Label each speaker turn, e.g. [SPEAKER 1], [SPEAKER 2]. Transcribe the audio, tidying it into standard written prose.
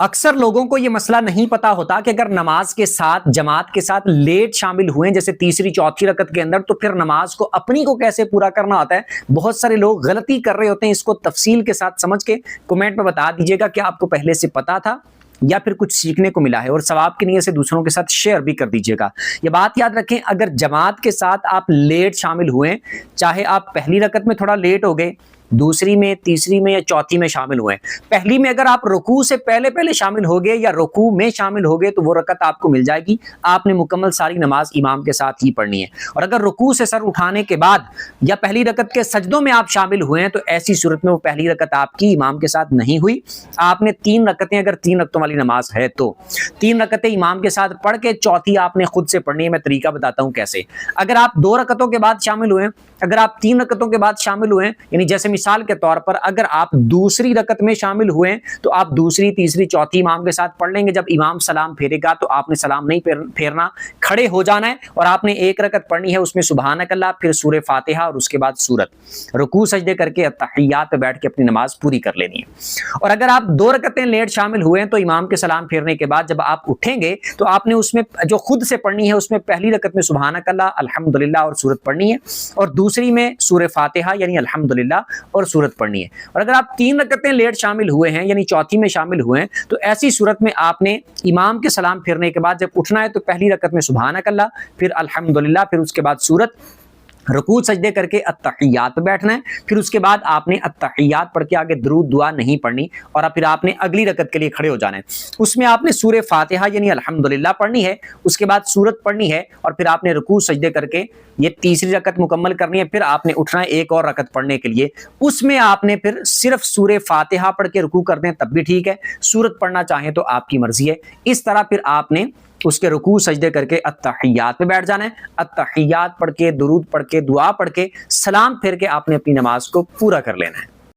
[SPEAKER 1] اکثر لوگوں کو یہ مسئلہ نہیں پتا ہوتا کہ اگر نماز کے ساتھ جماعت کے ساتھ لیٹ شامل ہوئے جیسے تیسری چوتھی رکعت کے اندر، تو پھر نماز کو اپنی کو کیسے پورا کرنا ہوتا ہے۔ بہت سارے لوگ غلطی کر رہے ہوتے ہیں، اس کو تفصیل کے ساتھ سمجھ کے کمنٹ میں بتا دیجیے گا کہ آپ کو پہلے سے پتا تھا یا پھر کچھ سیکھنے کو ملا ہے، اور ثواب کی نیت سے دوسروں کے ساتھ شیئر بھی کر دیجیے گا۔ یہ بات یاد رکھیں، اگر جماعت کے ساتھ آپ لیٹ شامل ہوئے، چاہے آپ پہلی رکعت میں تھوڑا لیٹ ہو گئے، دوسری میں، تیسری میں یا چوتھی میں شامل ہوئے، پہلی میں اگر آپ رکوع سے پہلے شامل ہو گئے یا رکوع میں شامل ہو گئے تو وہ رکعت آپ کو مل جائے گی، آپ نے مکمل ساری نماز امام کے ساتھ ہی پڑھنی ہے۔ اور اگر رکوع سے سر اٹھانے کے بعد یا پہلی رکعت کے سجدوں میں آپ شامل ہوئے ہیں تو ایسی صورت میں وہ پہلی رکعت آپ کی امام کے ساتھ نہیں ہوئی، آپ نے 3 رکعتیں، اگر 3 رکعتوں والی نماز ہے تو 3 رکعتیں امام کے ساتھ پڑھ کے چوتھی آپ نے خود سے پڑھنی ہے۔ میں طریقہ بتاتا ہوں کیسے۔ اگر آپ 2 رکعتوں کے بعد شامل ہوئے، اگر آپ 3 رکعتوں کے بعد شامل ہوئے، یعنی جیسے مثال کے طور پر اگر آپ دوسری رکعت میں شامل ہوئے تو آپ دوسری، تیسری، چوتھی امام کے ساتھ پڑھ لیں گے۔ جب امام سلام پھیرے گا تو آپ نے سلام نہیں پھیرنا، کھڑے ہو جانا ہے اور آپ نے 1 رکعت پڑھنی ہے، اس میں سبحانک اللہ، پھر سورہ فاتحہ اور اس کے بعد سورت، رکوع سجدے کر کے التحیات پہ بیٹھ کے اپنی نماز پوری کر لینی ہے۔ اور اگر آپ 2 رکعتیں لیٹ شامل ہوئے تو امام کے سلام پھیرنے کے بعد جب آپ اٹھیں گے تو آپ نے اس میں جو خود سے پڑھنی ہے، اس میں پہلی رکعت میں سبحانک اللہ، الحمدللہ اور سورت پڑھنی ہے، اور دوسری میں سورہ فاتحہ یعنی الحمدللہ اور سورت پڑھنی ہے۔ اور اگر آپ 3 رکعتیں لیٹ شامل ہوئے ہیں یعنی چوتھی میں شامل ہوئے ہیں تو ایسی صورت میں آپ نے امام کے سلام پھیرنے کے بعد جب اٹھنا ہے تو پہلی رکعت میں سبحانک اللہ، پھر الحمدللہ، پھر اس کے بعد سورت، رکوع سجدے کر کے التحیات پہ بیٹھنا ہے، پھر اس کے بعد آپ نے التحیات پڑھ کے آگے درود دعا نہیں پڑھنی، اور پھر آپ نے اگلی رکعت کے لیے کھڑے ہو جانا ہے۔ اس میں آپ نے سورہ فاتحہ یعنی الحمدللہ پڑھنی ہے، اس کے بعد سورت پڑھنی ہے، اور پھر آپ نے رکوع سجدے کر کے یہ تیسری رکعت مکمل کرنی ہے، پھر آپ نے اٹھنا ہے ایک اور رکعت پڑھنے کے لیے۔ اس میں آپ نے پھر صرف سورہ فاتحہ پڑھ کے رکوع کر دیں تب بھی ٹھیک ہے، سورت پڑھنا چاہیں تو آپ کی مرضی ہے۔ اس طرح پھر آپ نے اس کے رکوع سجدے کر کے التحیات پہ بیٹھ جانا ہے، التحیات پڑھ کے، درود پڑھ کے، دعا پڑھ کے، سلام پھیر کے آپ نے اپنی نماز کو پورا کر لینا ہے۔